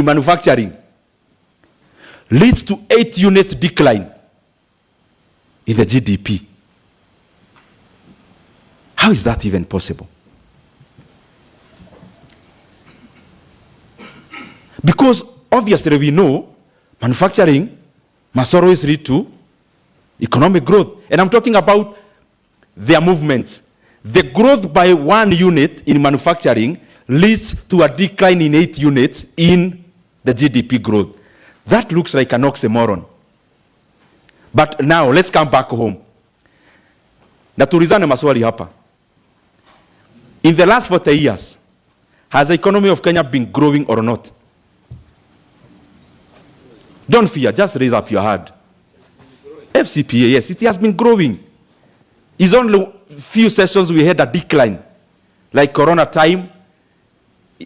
manufacturing leads to 8-unit decline in the GDP. How is that even possible? Because obviously we know manufacturing must always lead to economic growth. And I'm talking about their movements. The growth by 1 unit in manufacturing leads to a decline in 8 units in the GDP growth. That looks like an oxymoron. But now let's come back home. Na tulizane maswali hapa. In the last 40 years, has the economy of Kenya been growing or not? Don't fear, just raise up your hand. FCPA, yes, it has been growing. It's only few sessions we had a decline, like Corona time.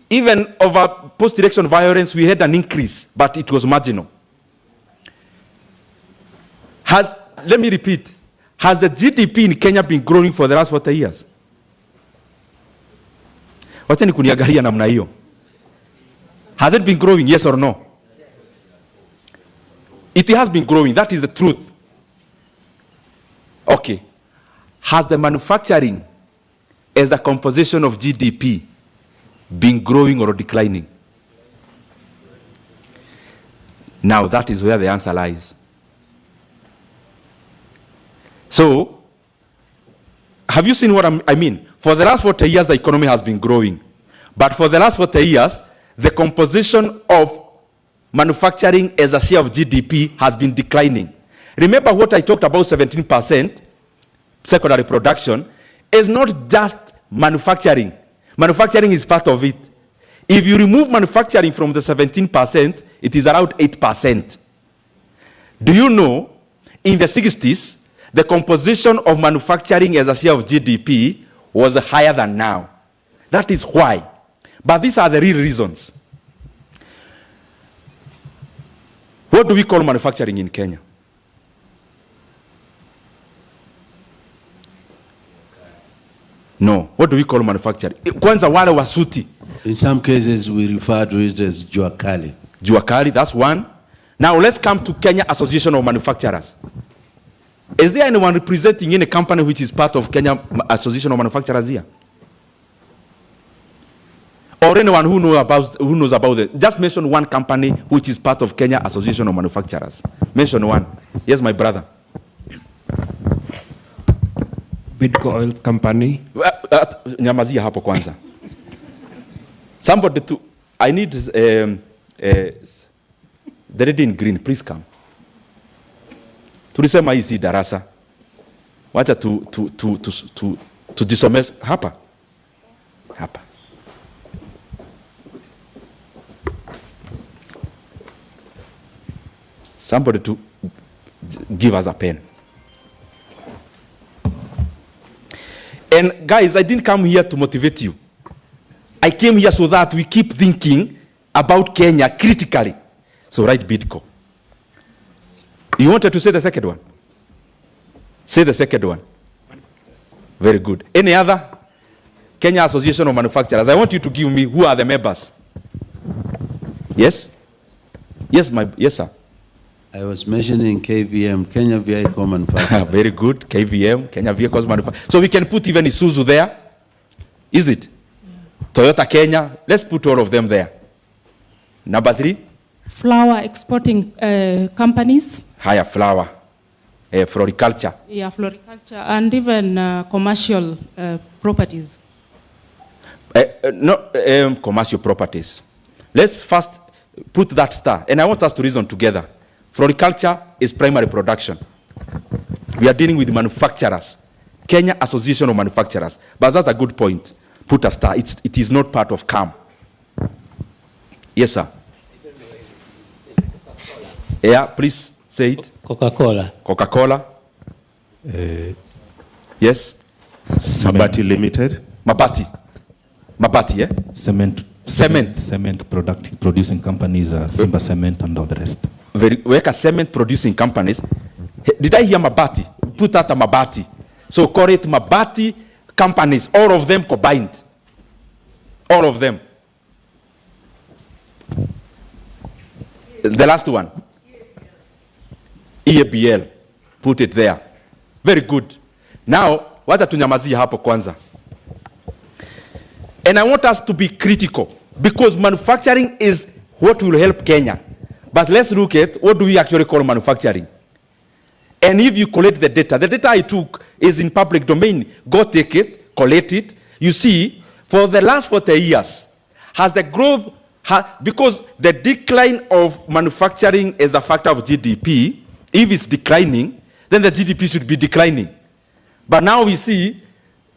Even over post-election violence, we had an increase, but it was marginal. Let me repeat, has the GDP in Kenya been growing for the last 40 years? Wachani kuniangalia namna hiyo. Has it been growing, yes or no? It has been growing, that is the truth. Okay. Has the manufacturing as a composition of GDP been growing or declining? Now that is where the answer lies. So, have you seen what I mean? For the last 40 years, the economy has been growing. But for the last 40 years, the composition of manufacturing as a share of GDP has been declining. Remember what I talked about, 17% secondary production is not just manufacturing. Manufacturing is part of it. If you remove manufacturing from the 17%, it is around 8%. Do you know, in the 60s, the composition of manufacturing as a share of GDP was higher than now. That is why. But these are the real reasons. What do we call manufacturing in Kenya? No. What do we call manufacturing? Kwanza wale wasuti. In some cases, we refer to it as juakali. Juakali, that's one. Now let's come to Kenya Association of Manufacturers. Is there anyone representing any company which is part of Kenya Association of Manufacturers here? Or anyone who knows about it? Just mention one company which is part of Kenya Association of Manufacturers. Mention one. Yes, my brother. Bidco Oil Company. Nyamazia hapo kwanza. Somebody to, I need the lady in green, please come. Tulisema hii si darasa. Wacha to disomesha hapa. Hapa. Somebody to give us a pen. And guys, I didn't come here to motivate you. I came here so that we keep thinking about Kenya critically. So write Bidco. You wanted to say the second one? Say the second one. Very good. Any other? Kenya Association of Manufacturers. I want you to give me who are the members. Yes? Yes, yes, sir. I was mentioning KVM, Kenya Vehicle Manufacturers. Very good. KVM, Kenya Vehicles Manufacturers. So we can put even Isuzu there. Is it? Yeah. Toyota Kenya. Let's put all of them there. Number 3. Flour exporting companies. Higher flour. Floriculture. Yeah, floriculture. And even commercial properties. Commercial properties. Let's first put that star. And I want us to reason together. Floriculture is primary production. We are dealing with manufacturers. Kenya Association of Manufacturers. But that's a good point. Put a star. It is not part of CAM. Yes, sir. Yeah, please say it. Coca-Cola. Coca-Cola. Yes. Mabati Limited. Mabati, yeah? Cement producing companies, Simba Cement and all the rest. Weka cement producing companies. Did I hear Mabati? Put that a Mabati. So call it Mabati companies, all of them combined. All of them. The last one. EABL. Put it there. Very good. Now, wacha tunyamazie hapo kwanza. And I want us to be critical because manufacturing is what will help Kenya. But let's look at what do we actually call manufacturing. And if you collect the data I took is in public domain. Go take it, collect it. You see, for the last 40 years, has the growth, because the decline of manufacturing is a factor of GDP, if it's declining, then the GDP should be declining. But now we see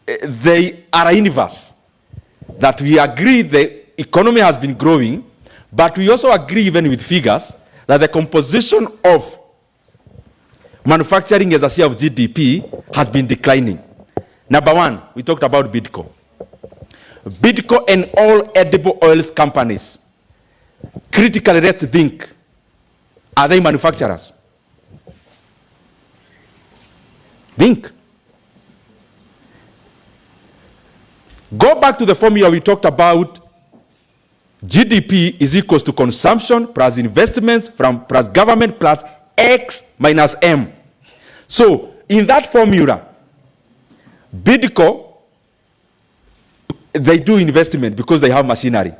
they are inverse. That we agree the economy has been growing, but we also agree even with figures that the composition of manufacturing as a share of GDP has been declining. Number one, we talked about Bidco. Bidco and all edible oils companies, critically let's think, are they manufacturers? Think. Go back to the formula we talked about. GDP is equals to consumption plus investments plus government plus X minus M. So in that formula, Bidco, they do investment because they have machinery.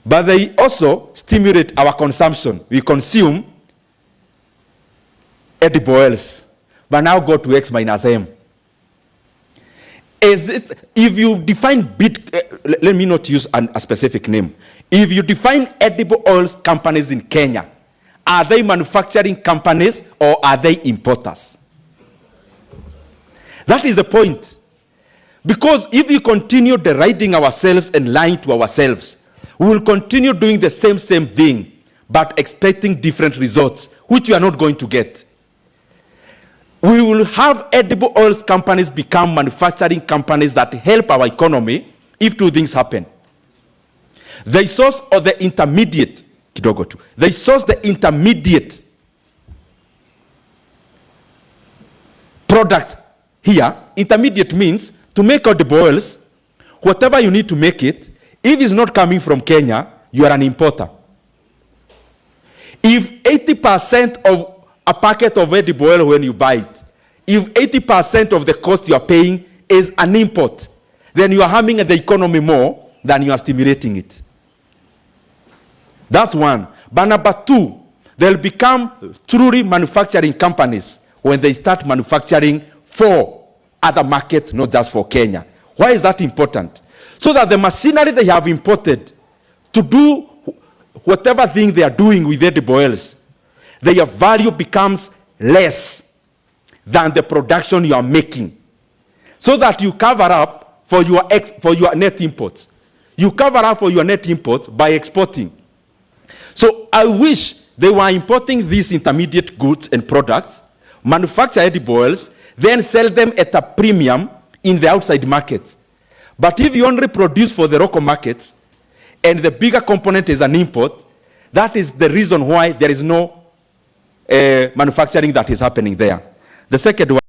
But they also stimulate our consumption. We consume edible oils. But now go to X minus M. If you define let me not use a specific name. If you define edible oils companies in Kenya, are they manufacturing companies or are they importers? That is the point. Because if we continue deriding ourselves and lying to ourselves, we will continue doing the same thing, but expecting different results, which we are not going to get. We will have edible oils companies become manufacturing companies that help our economy if two things happen. They source or the intermediate, they source the intermediate product here. Intermediate means to make edible oils, whatever you need to make it, if it's not coming from Kenya, you are an importer. If 80% of a packet of edible oil when you buy it, if 80% of the cost you are paying is an import, then you are harming the economy more than you are stimulating it. That's one. But number two, they'll become truly manufacturing companies when they start manufacturing for other markets, not just for Kenya. Why is that important? So that the machinery they have imported to do whatever thing they are doing with edible oils, their value becomes less than the production you are making, so that you cover up for your net imports. You cover up for your net imports by exporting. So I wish they were importing these intermediate goods and products, manufacture edible oils, then sell them at a premium in the outside markets. But if you only produce for the local markets and the bigger component is an import, that is the reason why there is no manufacturing that is happening there. The second one.